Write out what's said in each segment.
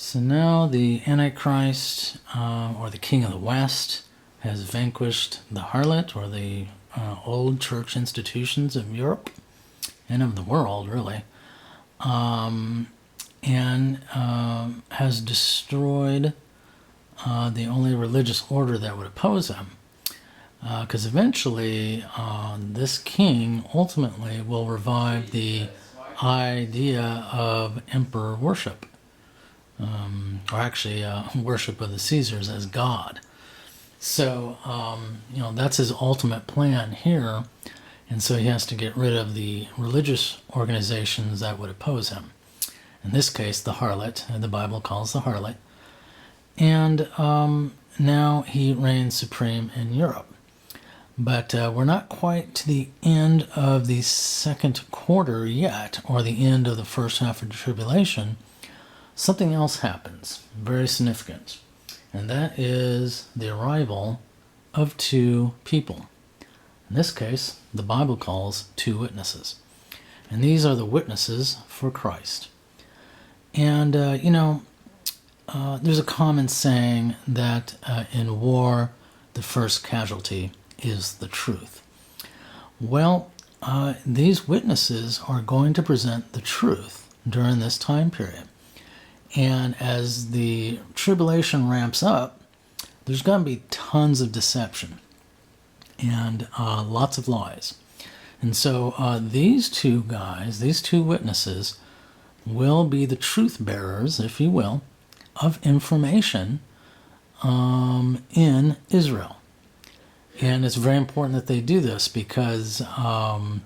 So now the Antichrist, or the King of the West, has vanquished the harlot, or the old church institutions of Europe and of the world, really, and has destroyed the only religious order that would oppose him. Because eventually, this king ultimately will revive the idea of emperor worship. Or actually worship of the Caesars as God. So, that's his ultimate plan here. And so he has to get rid of the religious organizations that would oppose him. In this case, the harlot, the Bible calls the harlot. And now he reigns supreme in Europe. But we're not quite to the end of the second quarter yet, or the end of the first half of the tribulation. Something else happens, very significant, and that is the arrival of two people. In this case, the Bible calls two witnesses, and these are the witnesses for Christ. And, there's a common saying that in war, the first casualty is the truth. Well, these witnesses are going to present the truth during this time period. And as the tribulation ramps up, there's going to be tons of deception and lots of lies. And so these two guys, these two witnesses, will be the truth bearers, if you will, of information in Israel. And it's very important that they do this because there's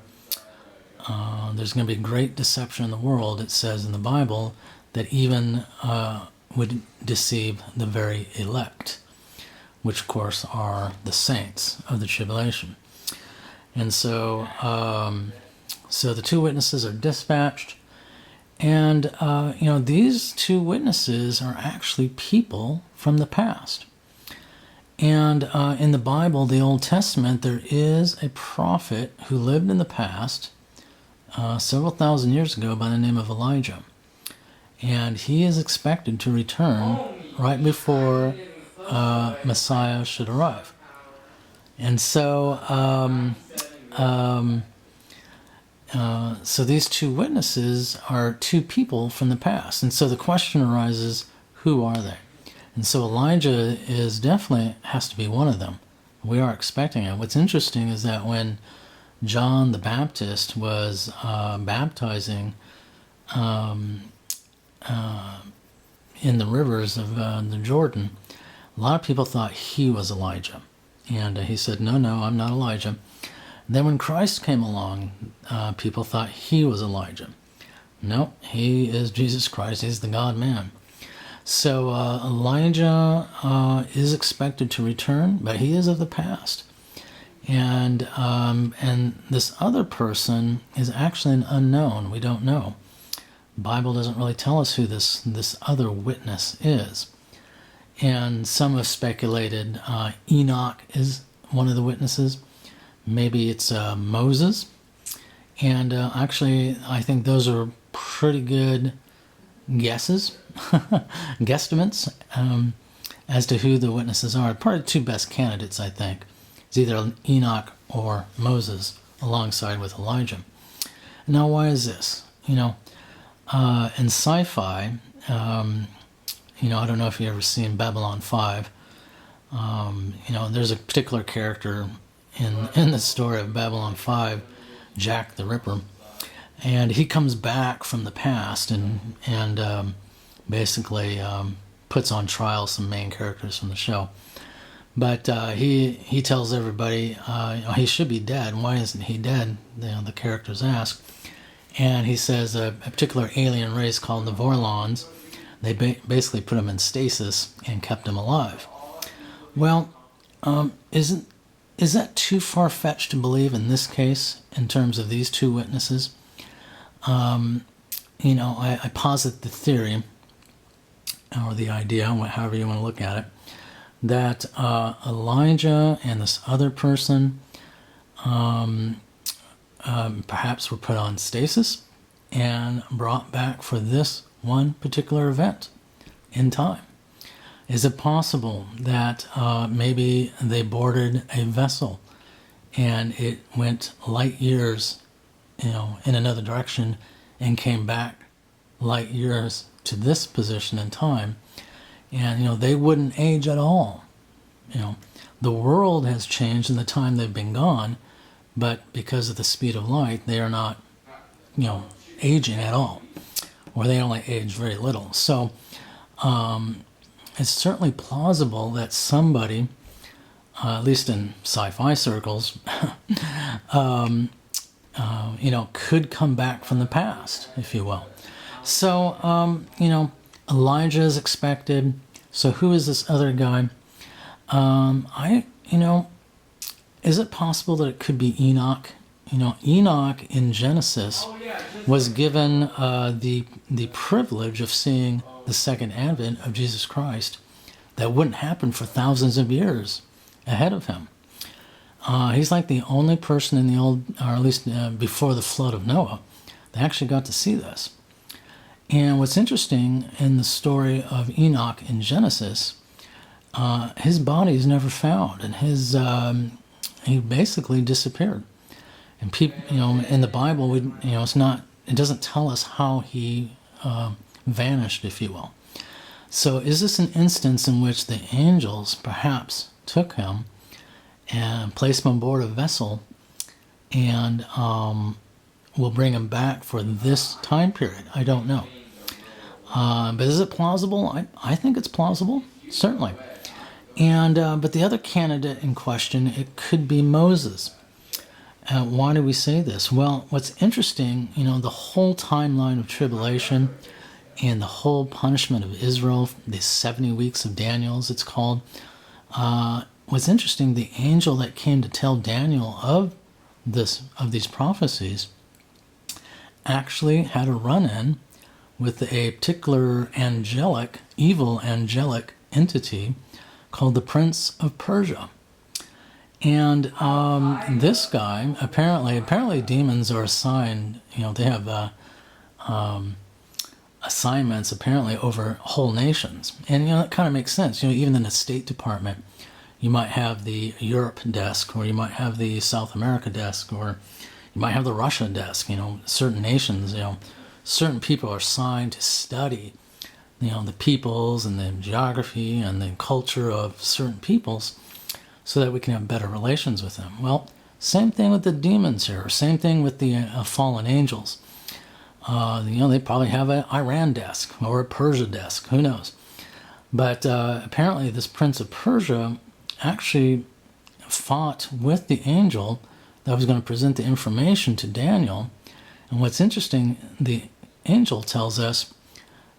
going to be great deception in the world, it says in the Bible, that even would deceive the very elect, which of course are the saints of the tribulation. And so, the two witnesses are dispatched, and these two witnesses are actually people from the past. And in the Bible, the Old Testament, there is a prophet who lived in the past several thousand years ago by the name of Elijah. And he is expected to return right before Messiah should arrive. And so, so these two witnesses are two people from the past. And so the question arises, who are they? And so Elijah is definitely has to be one of them. We are expecting it. What's interesting is that when John the Baptist was baptizing in the rivers of the Jordan, a lot of people thought he was Elijah. And he said, no, I'm not Elijah. And then when Christ came along, people thought he was Elijah. No, he is Jesus Christ. He's the God-man. So Elijah is expected to return, but he is of the past. And this other person is actually an unknown. We don't know. The Bible doesn't really tell us who this other witness is. And some have speculated Enoch is one of the witnesses. Maybe it's Moses. And actually, I think those are pretty good guesses, guesstimates, as to who the witnesses are. Probably the two best candidates, I think. It's either Enoch or Moses, alongside with Elijah. Now, why is this? In sci-fi, I don't know if you've ever seen Babylon 5. There's a particular character in the story of Babylon 5, Jack the Ripper, and he comes back from the past and basically puts on trial some main characters from the show. But he tells everybody he should be dead. Why isn't he dead? The characters ask. And he says a particular alien race called the Vorlons, they basically put him in stasis and kept him alive. Well, is that too far-fetched to believe in this case, in terms of these two witnesses? I posit the theory, or the idea, however you want to look at it, that Elijah and this other person perhaps were put on stasis and brought back for this one particular event. in time? Is it possible that maybe they boarded a vessel and it went light years, in another direction and came back light years to this position in time, and they wouldn't age at all? The world has changed in the time they've been gone, but because of the speed of light, they are not, aging at all, or they only age very little. So it's certainly plausible that somebody, at least in sci-fi circles, could come back from the past, if you will. So, Elijah is expected. So who is this other guy? Is it possible that it could be Enoch? Enoch in Genesis was given the privilege of seeing the second advent of Jesus Christ that wouldn't happen for thousands of years ahead of him. He's like the only person in the old, or at least before the flood of Noah, that actually got to see this. And what's interesting in the story of Enoch in Genesis, his body is never found, and he basically disappeared. And people, in the Bible, it doesn't tell us how he vanished, if you will. So is this an instance in which the angels perhaps took him and placed him on board a vessel and will bring him back for this time period? I don't know. But is it plausible? I think it's plausible, certainly. And but the other candidate in question, it could be Moses. Why do we say this? Well, what's interesting, the whole timeline of tribulation and the whole punishment of Israel, the 70 weeks of Daniel, as it's called. What's interesting, the angel that came to tell Daniel of these prophecies actually had a run-in with a particular evil angelic entity called the Prince of Persia. And this guy, apparently demons are assigned, they have assignments apparently over whole nations. And, that kind of makes sense. Even in the State Department, you might have the Europe desk, or you might have the South America desk, or you might have the Russia desk. Certain nations, certain people are assigned to study, the peoples and the geography and the culture of certain peoples, so that we can have better relations with them. Well, same thing with the demons here. Same thing with the fallen angels. They probably have an Iran desk or a Persia desk. Who knows? But apparently this Prince of Persia actually fought with the angel that was going to present the information to Daniel. And what's interesting, the angel tells us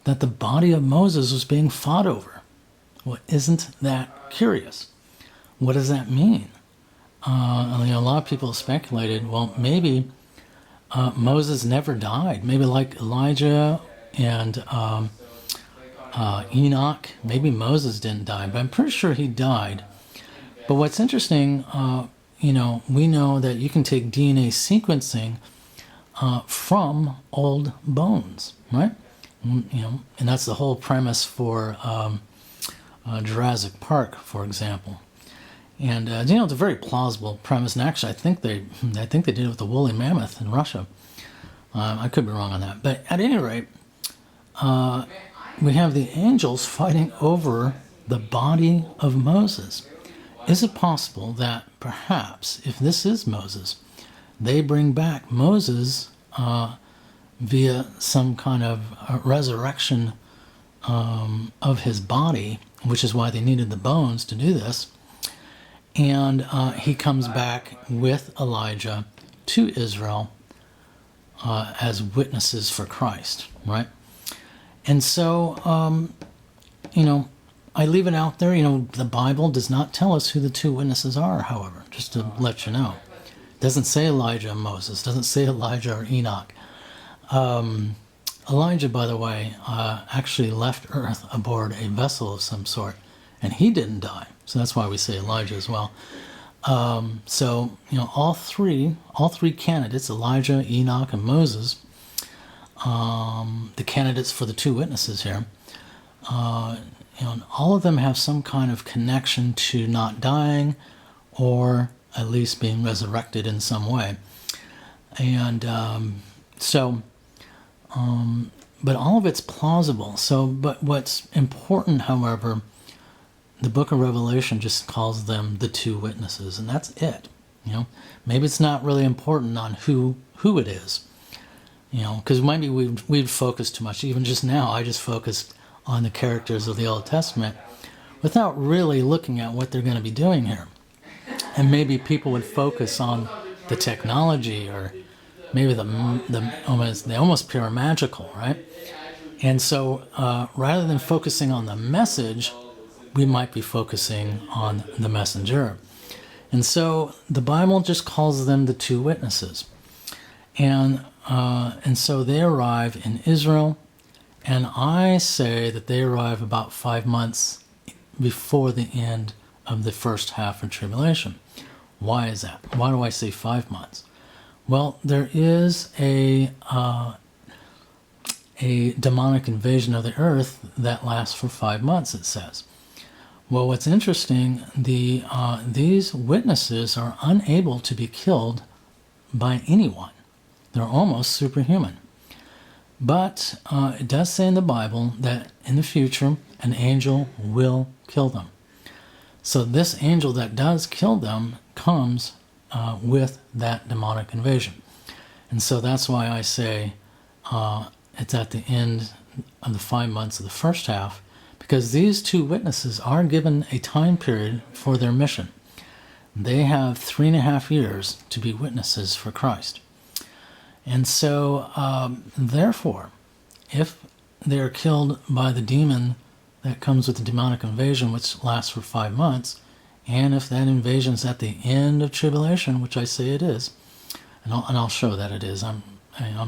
that the body of Moses was being fought over. Well, isn't that curious? What does that mean? A lot of people have speculated, well, maybe Moses never died. Maybe like Elijah and Enoch, maybe Moses didn't die, but I'm pretty sure he died. But what's interesting, we know that you can take DNA sequencing from old bones, right? And that's the whole premise for Jurassic Park, for example. And it's a very plausible premise. And actually, I think they did it with the woolly mammoth in Russia. I could be wrong on that, but at any rate, we have the angels fighting over the body of Moses. Is it possible that perhaps, if this is Moses, they bring back Moses via some kind of resurrection of his body, which is why they needed the bones to do this? And he comes back with Elijah to Israel as witnesses for Christ, right? And so, I leave it out there. The Bible does not tell us who the two witnesses are, however, just to let you know. It doesn't say Elijah and Moses. It doesn't say Elijah or Enoch. Elijah, by the way, actually left Earth aboard a vessel of some sort, and he didn't die. So that's why we say Elijah as well. All three candidates, Elijah, Enoch, and Moses, the candidates for the two witnesses here, and all of them have some kind of connection to not dying or at least being resurrected in some way. And but all of it's plausible. But what's important, however, the book of Revelation just calls them the two witnesses, and that's it. Maybe it's not really important on who it is. Because maybe we've focused too much. Even just now, I just focused on the characters of the Old Testament without really looking at what they're going to be doing here. And maybe people would focus on the technology, or maybe they almost appear magical, right? And so rather than focusing on the message, we might be focusing on the messenger. And so the Bible just calls them the two witnesses. And so they arrive in Israel, and I say that they arrive about 5 months before the end of the first half of tribulation. Why is that? Why do I say 5 months? Well, there is a demonic invasion of the earth that lasts for 5 months, it says. Well, what's interesting, these witnesses are unable to be killed by anyone. They're almost superhuman. But it does say in the Bible that in the future, an angel will kill them. So this angel that does kill them comes with that demonic invasion. And so that's why I say it's at the end of the 5 months of the first half, because these two witnesses are given a time period for their mission. They have 3.5 years to be witnesses for Christ. And so, therefore, if they are killed by the demon that comes with the demonic invasion, which lasts for 5 months, and if that invasion is at the end of tribulation, which I say it is, and I'll show that it is, I'm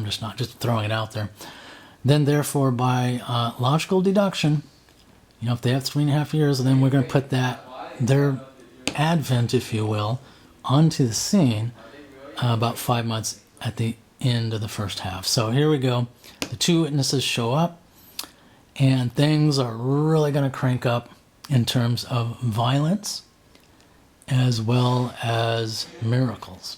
just not just throwing it out there, then therefore by logical deduction, if they have 3.5 years, then we're going to put their advent, if you will, onto the scene about 5 months at the end of the first half. So here we go. The two witnesses show up, and things are really going to crank up in terms of violence as well as miracles.